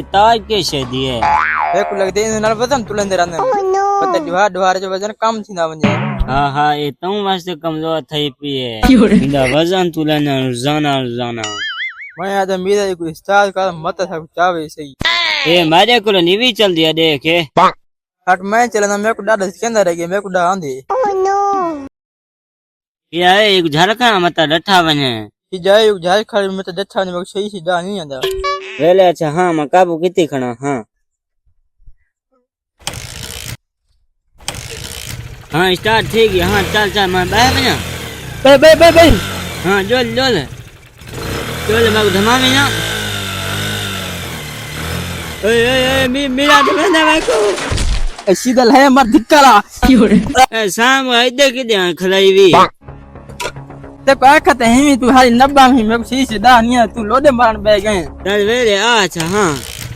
ताज के शादी है एक लग दे नाल वजन तुलन दे रहंदे पता ढवार ढवार जो वजन कम थींदा वञे हाँ हाँ ये तू वास्ते कमजोर थई पई है इंदा वजन तुलन रोजाना रोजाना मैं आज मेरा एक उस्ताद का मत था चावे सही ए मारे को नीवी चल दिया देख हट मैं चलना मेरे को डाडा केंदा रह गया मेरे को डा आंधी ये एक झरखा मत डठा वने कि जाए एक जाए खड़े में तो डठा ने मेरे को सही से डा नहीं आंदा वेले अच्छा हाँ मैं काबू किती खणा हाँ हाँ स्टार्ट थी गया हाँ चल चल मैं बाहर बना बे हाँ जोल जोल जोल मैं धमा में ना ओए मेरा धमा मैं को सीधा है मत दिक्कला ए शाम इधर किधर खलाई भी ते को आखत है तू हारी नब्बा में मेरे को सही से डा नहीं तू लोडे मारन बह गए चल वेले अच्छा हाँ